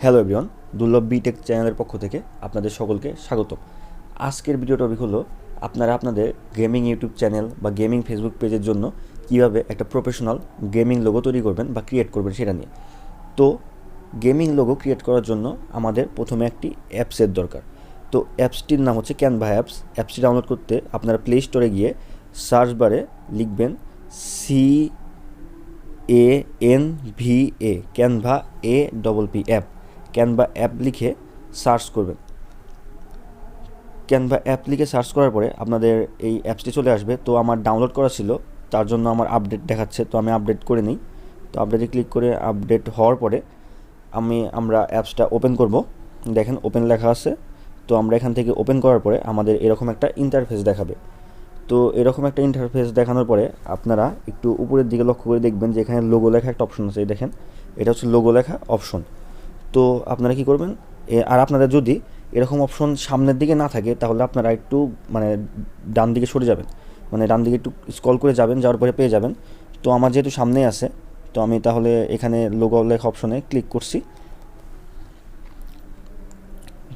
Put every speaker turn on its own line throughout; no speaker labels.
Hello everyone, দুর্লভ B Tech চ্যানেলের পক্ষ থেকে আপনাদের সকলকে স্বাগতম। আজকের ভিডিও টপিক হলো আপনারা আপনাদের গেমিং ইউটিউব চ্যানেল বা গেমিং ফেসবুক পেজের জন্য কীভাবে একটা প্রফেশনাল গেমিং লোগো তৈরি করবেন বা ক্রিয়েট করবেন সেটা নিয়ে। তো গেমিং লোগো ক্রিয়েট করার জন্য আমাদের প্রথমে একটি অ্যাপসের দরকার। তো অ্যাপসটির নাম হচ্ছে ক্যানভা অ্যাপস। অ্যাপসটি ডাউনলোড করতে আপনারা প্লে স্টোরে গিয়ে সার্চ বারে লিখবেন CANVA Canva APP app. Canva app লিখে সার্চ করবেন। ক্যানভা অ্যাপ লিখে সার্চ করার পরে আপনাদের এই অ্যাপসটি চলে আসবে। তো আমার ডাউনলোড করা ছিল, তার জন্য আমার আপডেট দেখাচ্ছে, তো আমি আপডেট করে নিই। তো আপডেটে ক্লিক করে আপডেট হওয়ার পরে আমরা অ্যাপসটা ওপেন করব। দেখেন ওপেন লেখা আছে। তো আমরা এখান থেকে ওপেন করার পরে আমাদের এরকম একটা ইন্টারফেস দেখাবে। তো এরকম একটা ইন্টারফেস দেখানোর পরে আপনারা একটু উপরের দিকে লক্ষ্য করে দেখবেন যে এখানে লোগো লেখা একটা অপশন আছে। দেখেন এটা হচ্ছে লোগো লেখা অপশন। তো আপনারা কি করবেন, আর আপনাদের যদি এরকম অপশন সামনের দিকে না থাকে তাহলে আপনারা একটু ডান দিকে সরে যাবেন, ডান দিকে একটু স্ক্রল করে যাবেন, যাওয়ার পরে পেয়ে যাবেন। তো আমার যেহেতু সামনে আছে, তো আমি তাহলে এখানে লোগো লেখা অপশনে ক্লিক করছি।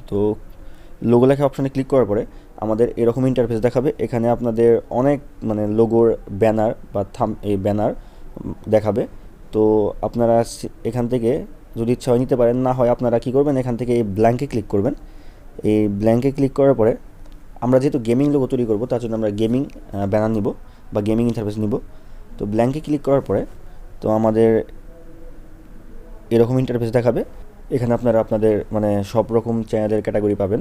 তো লোগো লেখা অপশনে ক্লিক করার পরে আমাদের এরকম ইন্টারফেস দেখাবে। এখানে আপনাদের অনেক লোগোর ব্যানার বা ব্যানার দেখাবে। তো আপনারা এখান থেকে যদি ইচ্ছা হয় নিতে পারেন, না হয় আপনারা কী করবেন, এখান থেকে এই ব্ল্যাঙ্কে ক্লিক করবেন। এই ব্ল্যাঙ্কে ক্লিক করার পরে আমরা যেহেতু গেমিং লোগো তৈরি করব, তার জন্য আমরা গেমিং ব্যানার নিব বা গেমিং ইন্টারফেস নিব। তো ব্ল্যাঙ্কে ক্লিক করার পরে তো আমাদের এরকম ইন্টারফেস দেখাবে। এখানে আপনারা আপনাদের সব রকম চ্যানেলের ক্যাটাগরি পাবেন।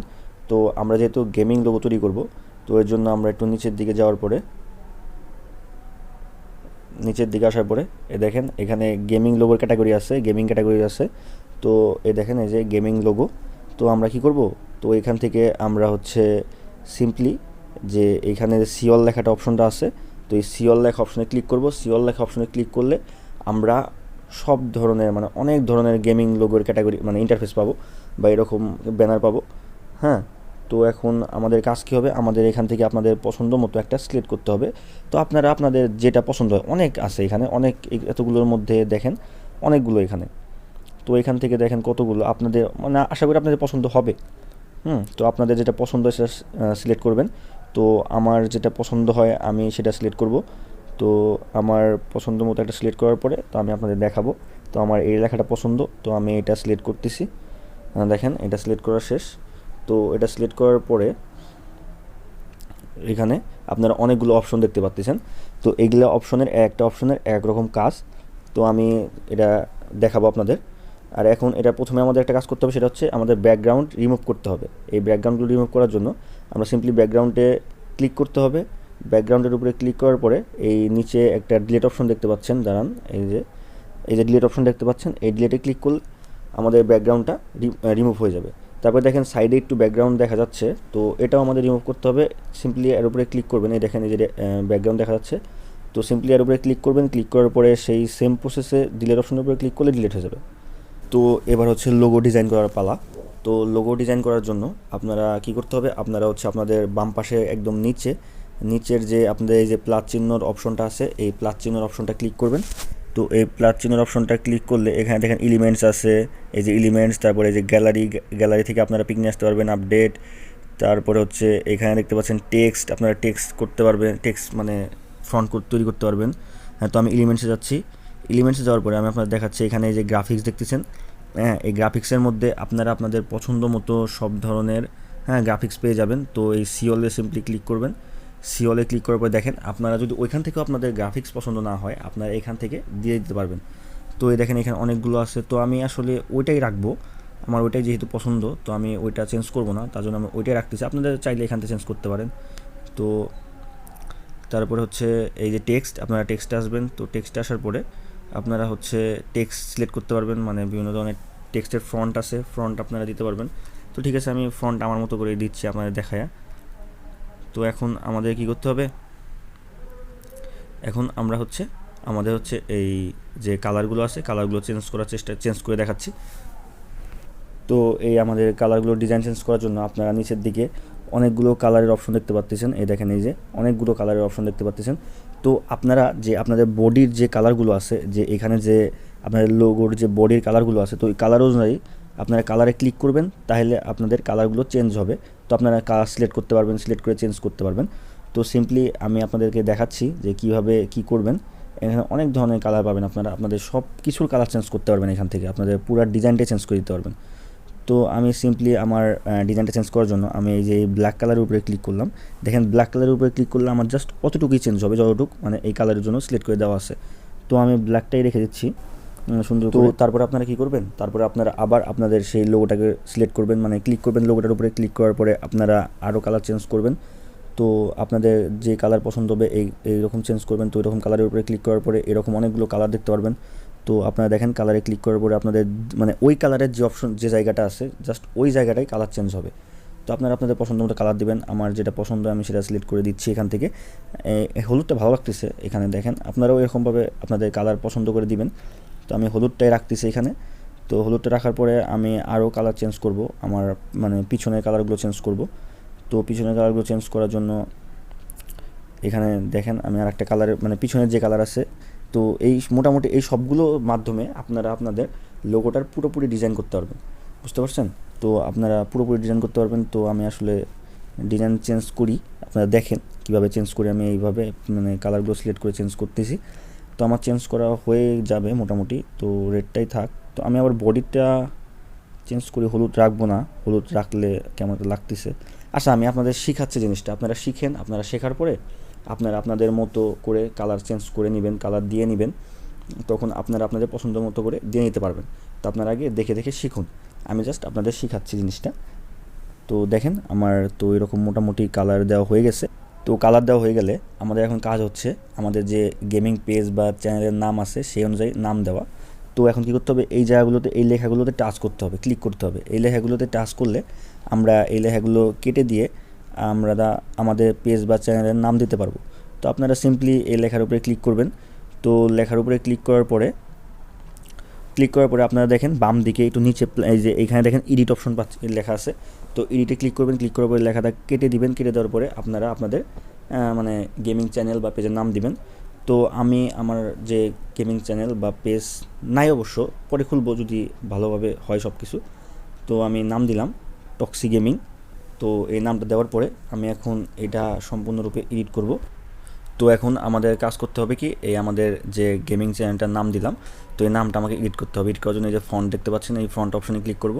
তো আমরা যেহেতু গেমিং লোগো তৈরি করব, তো এর জন্য আমরা একটু নিচের দিকে যাওয়ার পরে, নিচের দিকে আসার পরে দেখেন এখানে গেমিং লোগোর ক্যাটাগরি আছে, গেমিং ক্যাটাগরি আছে। তো দেখেন এই যে গেমিং লোগো। তো আমরা কি করব, তো এখান থেকে আমরা সিম্পলি যে এখানে সিওল লেখাটা অপশনটা আছে, তো এই সিওল লেখা অপশনে ক্লিক করব। সিওল লেখা অপশনে ক্লিক করলে আমরা সব ধরনের অনেক ধরনের গেমিং লোগোর ক্যাটাগরি ইন্টারফেস পাবো বা এরকম ব্যানার পাবো। হ্যাঁ, তো এখন আমাদের কাজ কী হবে, আমাদের এখান থেকে আপনাদের পছন্দ মতো একটা সিলেক্ট করতে হবে। তো আপনারা আপনাদের যেটা পছন্দ হয়, অনেক আছে এখানে, অনেক এতগুলোর মধ্যে দেখেন অনেকগুলো এখানে। তো এখান থেকে দেখেন কতগুলো আপনাদের আশা করি আপনাদের পছন্দ হবে। তো আপনাদের যেটা পছন্দ হয় সেটা সিলেক্ট করবেন। তো আমার যেটা পছন্দ হয় আমি সেটা সিলেক্ট করব। তো আমার পছন্দ মতো একটা সিলেক্ট করার পরে তো আমি আপনাদের দেখাবো। তো আমার এই লেখাটা পছন্দ, তো আমি এটা সিলেক্ট করতেছি। দেখেন এটা সিলেক্ট করা শেষ। তো এটা সিলেক্ট করার পরে এখানে আপনারা অনেকগুলো অপশন দেখতে পাচ্ছেন। তো এইগুলো অপশনের একটা অপশনের এক রকম কাজ। তো আমি এটা দেখাবো আপনাদের। আর এখন এটা প্রথমে আমাদের একটা কাজ করতে হবে, সেটা হচ্ছে আমাদের ব্যাকগ্রাউন্ড রিমুভ করতে হবে। এই ব্যাকগ্রাউন্ডগুলো রিমুভ করার জন্য আমরা সিম্পলি ব্যাকগ্রাউন্ডে ক্লিক করতে হবে। ব্যাকগ্রাউন্ডের উপরে ক্লিক করার পরে এই নিচে একটা ডিলিট অপশন দেখতে পাচ্ছেন, দাঁড়ান, এই যে ডিলিট অপশন দেখতে পাচ্ছেন, এই ডিলিটে ক্লিক করলে আমাদের ব্যাকগ্রাউন্ডটা রিমুভ হয়ে যাবে। তারপরে দেখেন সাইডে একটু ব্যাকগ্রাউন্ড দেখা যাচ্ছে, তো এটাও আমাদের রিমুভ করতে হবে। সিম্পলি এর উপরে ক্লিক করবেন, এই দেখেন এই যে ব্যাকগ্রাউন্ড দেখা যাচ্ছে। তো সিম্পলি এর উপরে ক্লিক করবেন, ক্লিক করার পরে সেই সেম প্রসেসে ডিলিট অপশনের উপরে ক্লিক করলে ডিলিট হয়ে যাবে। তো এবার লোগো ডিজাইন করার পালা। তো লোগো ডিজাইন করার জন্য আপনারা কি করতে হবে, আপনারা আপনাদের বাম পাশে একদম নিচের যে আপনাদের এই যে প্লাস চিহ্নর অপশনটা আছে, এই প্লাস চিহ্নর অপশনটা ক্লিক করবেন। তো এই প্লাস চিহ্নের অপশনটা ক্লিক করলে এখানে দেখেন এলিমেন্টস আছে, এই যে এলিমেন্টস, তারপরে এই যে গ্যালারি থেকে আপনারা পিক নিয়ে আসতে পারবেন, আপডেট। তারপরে এখানে দেখতে পাচ্ছেন টেক্সট, আপনারা টেক্সট করতে পারবেন, টেক্সট ফন্ট তৈরি করতে পারবেন। হ্যাঁ, তো আমি এলিমেন্টসে যাচ্ছি। এলিমেন্টসে যাওয়ার পরে আমি আপনাদের দেখাচ্ছি, এখানে এই যে গ্রাফিক্স দেখতেছেন। হ্যাঁ, এই গ্রাফিক্সের মধ্যে আপনারা আপনাদের পছন্দ মতো সব ধরনের গ্রাফিক্স পেয়ে যাবেন। তো এই সিওলে সিম্পলি ক্লিক করবেন। সিওলে ক্লিক করার পর দেখেন আপনারা যদি ওইখান থেকেও আপনাদের গ্রাফিক্স পছন্দ না হয়, আপনারা এখান থেকে দিয়ে দিতে পারবেন। তো এই দেখেন এখানে অনেকগুলো আছে, তো আমি আসলে ওইটাই রাখবো, আমার ওইটাই যেহেতু পছন্দ, তো আমি ওইটা চেঞ্জ করবো না, তার জন্য আমি ওইটাই রাখতেছি। আপনাদের চাইলে এখান থেকে চেঞ্জ করতে পারেন। তো তারপরে এই যে টেক্সট, আপনারা টেক্সটে আসবেন। তো টেক্সটে আসার পরে আপনারা টেক্সট সিলেক্ট করতে পারবেন, বিভিন্ন ধরনের টেক্সটের ফন্ট আছে, ফন্ট আপনারা দিতে পারবেন। তো ঠিক আছে, আমি ফন্ট আমার মতো করে দিচ্ছি আপনাদের দেখায়া। তো এখন আমাদের কি করতে হবে, এখন আমরা আমাদের এই যে কালারগুলো আছে, কালারগুলো চেঞ্জ করে দেখাচ্ছি। তো এই আমাদের কালারগুলো ডিজাইন চেঞ্জ করার জন্য আপনারা নিচের দিকে অনেকগুলো কালারের অপশন দেখতে পাচ্ছেন। এই দেখেন এই যে অনেকগুলো কালারের অপশন দেখতে পাচ্ছেন। তো আপনারা যে আপনাদের বডির যে কালারগুলো আছে, যে এখানে যে আপনাদের লোগোর যে বডির কালারগুলো আছে, তো এই কালার অনুযায়ী আপনারা কালারে ক্লিক করবেন, তাহলে আপনাদের কালারগুলো চেঞ্জ হবে। তো আপনারা কালার সিলেক্ট করতে পারবেন, সিলেক্ট করে চেঞ্জ করতে পারবেন। তো সিম্পলি আমি আপনাদেরকে দেখাচ্ছি যে কীভাবে কী করবেন। এখানে অনেক ধরনের কালার পাবেন, আপনারা আপনাদের সব কিছুর কালার চেঞ্জ করতে পারবেন এখান থেকে, আপনাদের পুরো ডিজাইনটাই চেঞ্জ করে দিতে পারবেন। তো আমি সিম্পলি আমার ডিজাইনটা চেঞ্জ করার জন্য আমি এই যে ব্ল্যাক কালারের উপরে ক্লিক করলাম। দেখেন ব্ল্যাক কালারের উপরে ক্লিক করলে আমার জাস্ট অতটুকুই চেঞ্জ হবে, যতটুকু মানে এই কালারের জন্য সিলেক্ট করে দেওয়া আছে। তো আমি ব্ল্যাকটাই রেখে দিচ্ছি সুন্দর। তো তারপরে আপনারা কী করবেন, তারপরে আপনারা আবার আপনাদের সেই লোগোটাকে সিলেক্ট করবেন, মানে ক্লিক করবেন লোগোটার উপরে, ক্লিক করার পরে আপনারা আরও কালার চেঞ্জ করবেন। তো আপনাদের যে কালার পছন্দ হবে এইরকম চেঞ্জ করবেন। তো এরকম কালারের উপরে ক্লিক করার পরে এরকম অনেকগুলো কালার দেখতে পারবেন। তো আপনারা দেখেন কালারে ক্লিক করার পরে আপনাদের মানে ওই কালারের যে অপশন যে জায়গাটা আছে জাস্ট ওই জায়গাটাই কালার চেঞ্জ হবে। তো আপনারা আপনাদের পছন্দ মতো কালার দিবেন। আমার যেটা পছন্দ আমি সেটা সিলেক্ট করে দিচ্ছি এখান থেকে। হলুদটা ভালো লাগতেছে এখানে, দেখেন আপনারাও এরকমভাবে আপনাদের কালার পছন্দ করে দিবেন। তো আমি হলুদটাই রাখতেছি এখানে। তো হলুদটা রাখার পরে আমি আরও কালার চেঞ্জ করব, আমার মানে পিছনের কালারগুলো চেঞ্জ করব। তো পিছনের কালারগুলো চেঞ্জ করার জন্য এখানে দেখেন আমি আর একটা কালারের মানে পিছনের যে কালার আছে, তো এই মোটামুটি এই সবগুলোর মাধ্যমে আপনারা আপনাদের লোগোটার পুরোপুরি ডিজাইন করতে পারবেন, বুঝতে পারছেন? তো আপনারা পুরোপুরি ডিজাইন করতে পারবেন। তো আমি আসলে ডিজাইন চেঞ্জ করি, আপনারা দেখেন কীভাবে চেঞ্জ করি। আমি এইভাবে মানে কালারগুলো সিলেক্ট করে চেঞ্জ করতেছি। তো আমার চেঞ্জ করা হয়ে যাবে মোটামুটি। তো রেডটাই থাক। তো আমি আবার বডিটা চেঞ্জ করি, হলুদ রাখবো না, হলুদ রাখলে কেমন লাগতেছে। আচ্ছা আমি আপনাদের শিখাচ্ছি জিনিসটা, আপনারা শিখেন। আপনারা শেখার পরে আপনারা আপনাদের মতো করে কালার চেঞ্জ করে নেবেন, কালার দিয়ে নেবেন। তখন আপনারা আপনাদের পছন্দ মতো করে দিয়ে নিতে পারবেন। তো আপনারা আগে দেখে দেখে শিখুন, আমি জাস্ট আপনাদের শিখাচ্ছি জিনিসটা। তো দেখেন আমার তো এরকম মোটামুটি কালার দেওয়া হয়ে গেছে। তো কালার দেওয়া হয়ে গেলে আমাদের এখন কাজ হচ্ছে আমাদের যে গেমিং পেজ বা চ্যানেলের নাম আছে সেই অনুযায়ী নাম দেওয়া। তো এখন কী করতে হবে, এই জায়গাগুলোতে এই লেখাগুলোতে টাচ করতে হবে, ক্লিক করতে হবে। এই লেখাগুলোতে টাচ করলে আমরা এই লেখাগুলো কেটে দিয়ে আমরা আমাদের পেজ বা চ্যানেলের নাম দিতে পারবো। তো আপনারা সিম্পলি এই লেখার উপরে ক্লিক করবেন। তো লেখার উপরে ক্লিক করার পরে আপনারা দেখেন বাম দিকে একটু নিচে এই যে এইখানে দেখেন এডিট অপশন লেখা আছে। তো এডিটে ক্লিক করবেন, ক্লিক করার পরে লেখাটা কেটে দিবেন। কেটে দেওয়ার পরে আপনারা আপনাদের মানে গেমিং চ্যানেল বা পেজের নাম দিবেন। তো আমি আমার যে গেমিং চ্যানেল বা পেজ নাই, অবশ্য পরে খুলবো যদি ভালোভাবে হয় সব কিছু। তো আমি নাম দিলাম টক্সি গেমিং। তো এই নামটা দেওয়ার পরে আমি এখন এটা সম্পূর্ণরূপে এডিট করব। তো এখন আমাদের কাজ করতে হবে কি, এই আমাদের যে গেমিং চ্যানেলটার নাম দিলাম, তো এই নামটা আমাকে এডিট করতে হবে। এডিট করার জন্য এই যে ফন্ট দেখতে পাচ্ছেন, এই ফ্রন্ট অপশনে ক্লিক করব।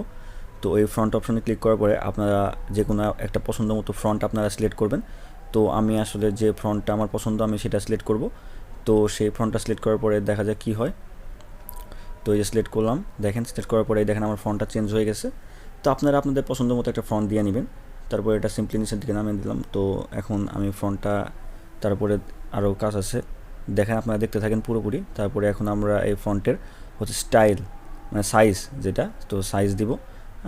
তো এই ফ্রন্ট অপশনে ক্লিক করার পরে আপনারা যে কোনো একটা পছন্দ মতো ফ্রন্ট আপনারা সিলেক্ট করবেন। তো আমি আসলে যে ফ্রন্টটা আমার পছন্দ আমি সেটা সিলেক্ট করব। তো সেই ফ্রন্টটা সিলেক্ট করার পরে দেখা যাক কী হয়। তো এই যে সিলেক্ট করলাম, দেখেন সিলেক্ট করার পরে দেখেন আমার ফ্রন্টটা চেঞ্জ হয়ে গেছে। তো আপনারা আপনাদের পছন্দ মতো একটা ফ্রন্ট দিয়ে নেবেন। তারপরে এটা সিম্পলি নিচের দিকে নামিয়ে দিলাম। তো এখন আমি ফ্রন্টটা, তারপরে আরও কাজ আছে, দেখেন আপনারা দেখতে থাকেন পুরোপুরি। তারপরে এখন আমরা এই ফন্টের হচ্ছে স্টাইল মানে সাইজ যেটা, তো সাইজ দিব।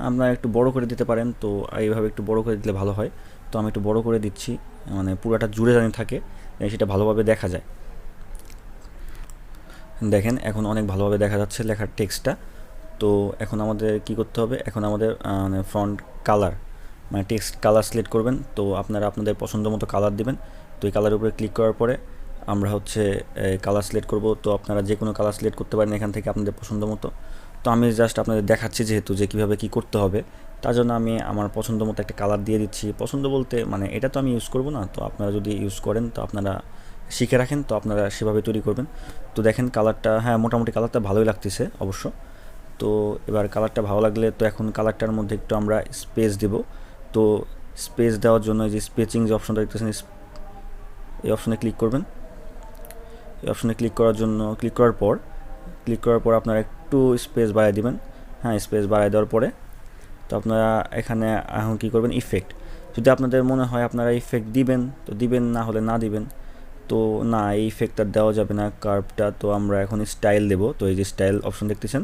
আপনারা একটু বড় করে দিতে পারেন, তো এইভাবে একটু বড় করে দিলে ভালো হয়। তো আমি একটু বড় করে দিচ্ছি, মানে পুরোটা জুড়ে জানি থাকে, সেটা ভালোভাবে দেখা যায়। দেখেন এখন অনেক ভালোভাবে দেখা যাচ্ছে লেখার টেক্সটটা। তো এখন আমাদের কি করতে হবে, এখন আমাদের মানে ফন্ট কালার মানে টেক্সট কালার সিলেক্ট করবেন। তো আপনারা আপনাদের পছন্দ মতো কালার দিবেন। তো এই কালারের উপরে ক্লিক করার পরে আমরা হচ্ছে কালার সিলেক্ট করব। তো আপনারা যে কোনো কালার সিলেক্ট করতে পারেন এখান থেকে আপনাদের পছন্দ মতো। তো আমি জাস্ট আপনাদের দেখাচ্ছি যেহেতু যে কীভাবে কী করতে হবে, তার জন্য আমি আমার পছন্দ মতো একটা কালার দিয়ে দিচ্ছি। পছন্দ বলতে মানে এটা তো আমি ইউজ করব না, তো আপনারা যদি ইউজ করেন তো আপনারা শিখে রাখেন, তো আপনারা সেভাবে তৈরি করবেন। তো দেখেন কালারটা, হ্যাঁ মোটামুটি কালারটা ভালোই লাগতেছে অবশ্য। তো এবার কালারটা ভালো লাগলে তো এখন কালারটার মধ্যে একটু আমরা স্পেস দেব। তো স্পেস দেওয়ার জন্য এই যে স্পেচিং যে অপশনটা দেখতেছেন, এই অপশনে ক্লিক করবেন। এই অপশনে ক্লিক করার পর আপনারা একটু স্পেস বাড়ায় দিবেন। হ্যাঁ স্পেস বাড়ায় দেওয়ার পরে তো আপনারা এখানে এখন কী করবেন, ইফেক্ট। যদি আপনাদের মনে হয় আপনারা ইফেক্ট দিবেন তো দিবেন, না হলে না দিবেন। তো না, এই ইফেক্টটা দেওয়া যাবে না কার্ভটা। তো আমরা এখন স্টাইল দেব। তো এই যে স্টাইল অপশন দেখতেছেন,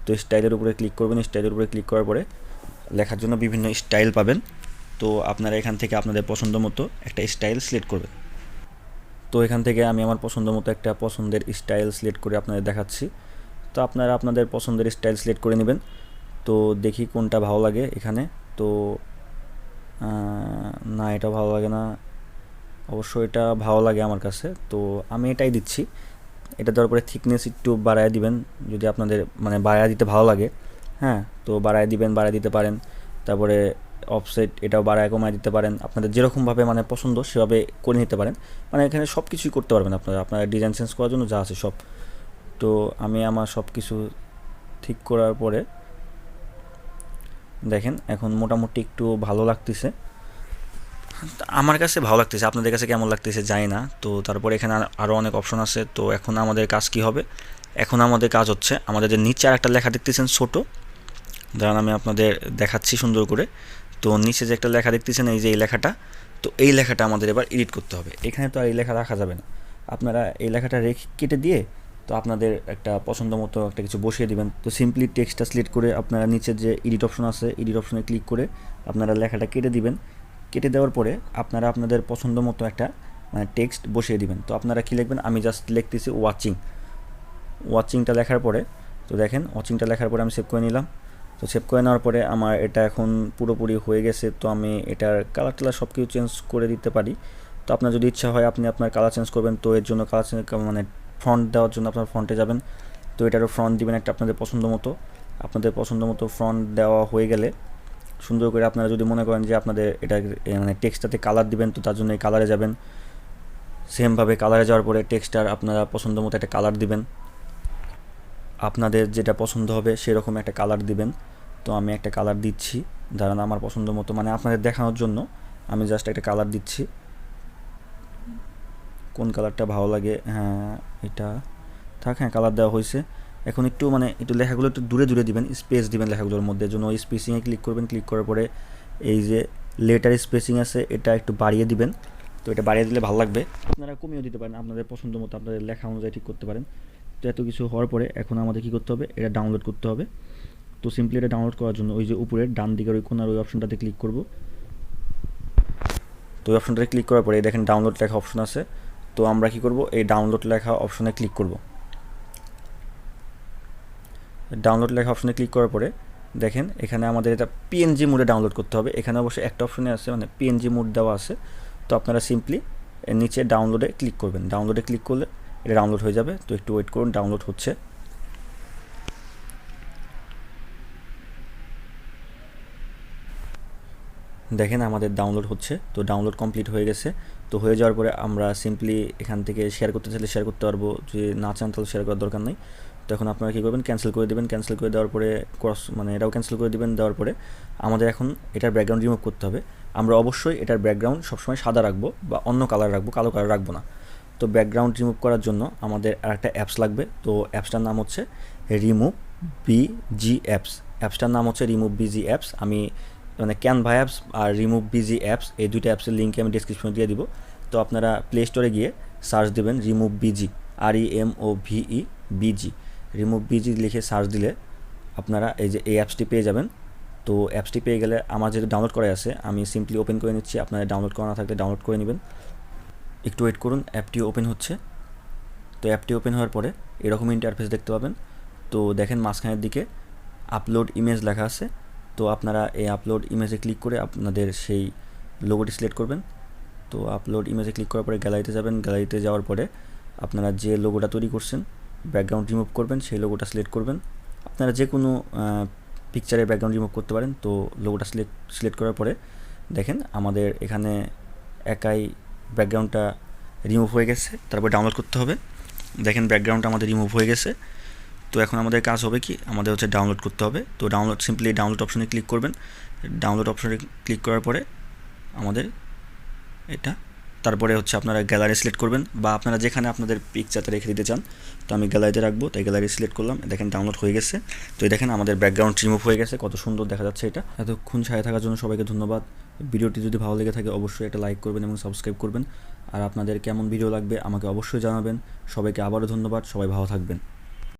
তো স্টাইলের উপরে ক্লিক করবেন। স্টাইলের উপরে ক্লিক করার পরে লেখার জন্য বিভিন্ন স্টাইল পাবেন। তো আপনারা এখান থেকে আপনাদের পছন্দ মতো একটা স্টাইল সিলেক্ট করবেন। তো এখান থেকে আমি আমার পছন্দ মতো একটা পছন্দের স্টাইল সিলেক্ট করে আপনাদের দেখাচ্ছি। তো আপনারা আপনাদের পছন্দের স্টাইল সিলেক্ট করে নেবেন। তো দেখি কোনটা ভালো লাগে এখানে। তো না, এটা ভালো লাগে না, অবশ্য এটা ভালো লাগে আমার কাছে। তো আমি এটাই দিচ্ছি। এটা দেওয়ার পরে থিকনেস একটু বাড়ায় দিবেন যদি আপনাদের মানে বাড়ায় দিতে ভালো লাগে। হ্যাঁ, তো বাড়ায় দিতে পারেন। তারপরে অফসেট এটাও বাড়ায় কমায় দিতে পারেন, আপনাদের যেরকমভাবে মানে পছন্দ সেভাবে করে নিতে পারেন। মানে এখানে সব কিছুই করতে পারবেন আপনারা, আপনার ডিজাইন চেঞ্জ করার জন্য যা আছে সব। তো আমি আমার সব কিছু ঠিক করার পরে দেখেন এখন মোটামুটি একটু ভালো লাগতেছে, আমার কাছে ভালো লাগতেছে, আপনাদের কাছে কেমন লাগতেছে জানি না। তো তারপরে এখানে আরও অনেক অপশন আছে। তো এখন আমাদের কাজ কি হবে, এখন আমাদের কাজ হচ্ছে আমাদের যে নিচে আর একটা লেখা দেখতেছেন ছোট, দাঁড়ান আমি আপনাদের দেখাচ্ছি সুন্দর করে। তো নিচে যে একটা লেখা দেখতেছেন এই যে এই লেখাটা, তো এই লেখাটা আমাদের এবার এডিট করতে হবে। এখানে তো আর এই লেখা রাখা যাবে না, আপনারা এই লেখাটা কেটে দিয়ে তো আপনাদের একটা পছন্দ মতো একটা কিছু বসিয়ে দিবেন। তো সিম্পলি টেক্সটটা সিলেক্ট করে আপনারা নিচে যে এডিট অপশন আছে এডিট অপশনে ক্লিক করে আপনারা লেখাটা কেটে দিবেন। কেটে দেওয়ার পরে আপনারা আপনাদের পছন্দ মতো একটা মানে টেক্সট বসিয়ে দিবেন। তো আপনারা কী লিখবেন, আমি জাস্ট লিখতেছি ওয়াচিংটা লেখার পরে, তো দেখেন ওয়াচিংটা লেখার পরে আমি সেভ করে নিলাম। তো সেভ করে নেওয়ার পরে আমার এটা এখন পুরোপুরি হয়ে গেছে। তো আমি এটার কালার টালার সব কিছু চেঞ্জ করে দিতে পারি। তো আপনার যদি ইচ্ছা হয় আপনি আপনার কালার চেঞ্জ করবেন, তো এর জন্য কালার চেঞ্জ মানে ফন্ট দেওয়ার জন্য আপনার ফন্টে যাবেন। তো এটারও ফন্ট দিবেন একটা আপনাদের পছন্দ মতো ফন্ট দেওয়া হয়ে গেলে সুন্দর করে আপনারা যদি মনে করেন যে আপনাদের এটা মানে টেক্সটটাতে কালার দিবেন, তো তার জন্য এই কালারে যাবেন। সেমভাবে কালারে যাওয়ার পরে টেক্সটার আপনারা পছন্দ মতো একটা কালার দিবেন, আপনাদের যেটা পছন্দ হবে সেরকম একটা কালার দিবেন। তো আমি একটা কালার দিচ্ছি, দাঁড়ান আমার পছন্দ মতো মানে আপনাদের দেখানোর জন্য আমি জাস্ট একটা কালার দিচ্ছি, কোন কালারটা ভালো লাগে। হ্যাঁ এটা থাক, হ্যাঁ কালার দেওয়া হয়েছে। এখন একটু মানে একটু লেখাগুলো একটু দূরে দিবেন, স্পেস দিবেন লেখাগুলোর মধ্যে, জন্য ওই স্পেসিংয়ে ক্লিক করবেন। ক্লিক করার পরে এই যে লেটার স্পেসিং আছে এটা একটু বাড়িয়ে দিবেন। তো এটা বাড়িয়ে দিলে ভালো লাগবে, আপনারা কমিয়েও দিতে পারেন আপনাদের পছন্দ মতো, আপনাদের লেখা অনুযায়ী ঠিক করতে পারেন। তো এত কিছু হওয়ার পরে এখন আমাদের কী করতে হবে, এটা ডাউনলোড করতে হবে। তো সিম্পলি এটা ডাউনলোড করার জন্য ওই যে উপরের ডান দিকের ওই কোনার ওই অপশনটাতে ক্লিক করব। তো ওই অপশনটাতে ক্লিক করার পরে দেখেন ডাউনলোড লেখা অপশন আছে। তো আমরা কি করব, এই ডাউনলোড লেখা অপশনে ক্লিক করব। ডাউনলোড লেখা অপশনে ক্লিক করার পরে দেখেন এখানে আমাদের এটা পিএনজি মোডে ডাউনলোড করতে হবে। এখানে অবশ্যই একটা অপশনে আছে মানে পিএনজি মোড দেওয়া আছে। তো আপনারা সিম্পলি এর নিচে ডাউনলোডে ক্লিক করবেন, ডাউনলোডে ক্লিক করলে এটা ডাউনলোড হয়ে যাবে। তো একটু ওয়েট করুন, ডাউনলোড হচ্ছে। দেখেন আমাদের ডাউনলোড হচ্ছে। তো ডাউনলোড কমপ্লিট হয়ে গেছে। তো হয়ে যাওয়ার পরে আমরা সিম্পলি এখান থেকে শেয়ার করতে চাইলে শেয়ার করতে পারবো, যদি না চান তাহলে শেয়ার করার দরকার নেই। তো এখন আপনারা কী করবেন, ক্যান্সেল করে দেবেন। ক্যান্সেল করে দেওয়ার পরে মানে এটাও ক্যান্সেল করে দেবেন। দেওয়ার পরে আমাদের এখন এটার ব্যাকগ্রাউন্ড রিমুভ করতে হবে। আমরা অবশ্যই এটার ব্যাকগ্রাউন্ড সবসময় সাদা রাখবো বা অন্য কালার রাখবো, কালো কালার রাখবো না। তো ব্যাকগ্রাউন্ড রিমুভ করার জন্য আমাদের আর একটা অ্যাপস লাগবে। তো অ্যাপসটার নাম হচ্ছে রিমুভ বিজি অ্যাপস। অ্যাপসটার নাম হচ্ছে রিমুভ বিজি অ্যাপস। আমি মানে ক্যানভা অ্যাপস আর রিমুভ বিজি অ্যাপস এই দুইটা অ্যাপসের লিঙ্কে আমি ডিসক্রিপশনে দিয়ে দিব। তো আপনারা প্লে স্টোরে গিয়ে সার্চ দেবেন remove busy, REMOVE busy, remove busy লিখে সার্চ দিলে আপনারা এই যে এই অ্যাপসটি পেয়ে যাবেন। তো অ্যাপসটি পেয়ে গেলে আমার যেহেতু ডাউনলোড করা আছে আমি সিম্পলি ওপেন করে নিচ্ছি, আপনারা ডাউনলোড করা না থাকলে ডাউনলোড করে নেবেন। একটু ওয়েট করুন, অ্যাপটি ওপেন হচ্ছে। তো অ্যাপটি ওপেন হওয়ার পরে এরকম ইন্টারফেস দেখতে পাবেন। তো দেখেন মাঝখানের দিকে আপলোড ইমেজ লেখা আছে। তো আপনারা এই আপলোড ইমেজে ক্লিক করে আপনাদের সেই লোগোটি সিলেক্ট করবেন। তো আপলোড ইমেজে ক্লিক করার পরে গ্যালারিতে যাবেন। গ্যালারিতে যাওয়ার পরে আপনারা যে লোগোটা তৈরি করছেন ব্যাকগ্রাউন্ড রিমুভ করবেন, সেই লোগোটা সিলেক্ট করবেন। আপনারা যে কোনো পিকচারের ব্যাকগ্রাউন্ড রিমুভ করতে পারেন। তো লোগোটা সিলেক্ট করার পরে দেখেন আমাদের এখানে একাই ব্যাকগ্রাউন্ডটা রিমুভ হয়ে গেছে। তারপর ডাউনলোড করতে হবে। দেখেন ব্যাকগ্রাউন্ডটা আমাদের রিমুভ হয়ে গেছে। তো এখন আমাদের কাজ হবে কি, আমাদের হচ্ছে ডাউনলোড করতে হবে। তো সিম্পলি ডাউনলোড অপশনে ক্লিক করবেন। ডাউনলোড অপশনে ক্লিক করার পরে আমাদের এটা, তারপরে হচ্ছে আপনারা গ্যালারি সিলেক্ট করবেন বা আপনারা যেখানে আপনাদের পিকচারটা রেখে দিতে চান। তো আমি গ্যালারিতে রাখবো, তাই গ্যালারি সিলেক্ট করলাম। দেখেন ডাউনলোড হয়ে গেছে। তো এই দেখেন আমাদের ব্যাকগ্রাউন্ড রিমুভ হয়ে গেছে, কত সুন্দর দেখা যাচ্ছে এটা। এতক্ষণ সাথে থাকার জন্য সবাইকে ধন্যবাদ। ভিডিওটি যদি ভালো লেগে থাকে অবশ্যই একটা লাইক করবেন এবং সাবস্ক্রাইব করবেন। আর আপনাদের কেমন ভিডিও লাগবে আমাকে অবশ্যই জানাবেন। সবাইকে আবারও ধন্যবাদ, সবাই ভালো থাকবেন।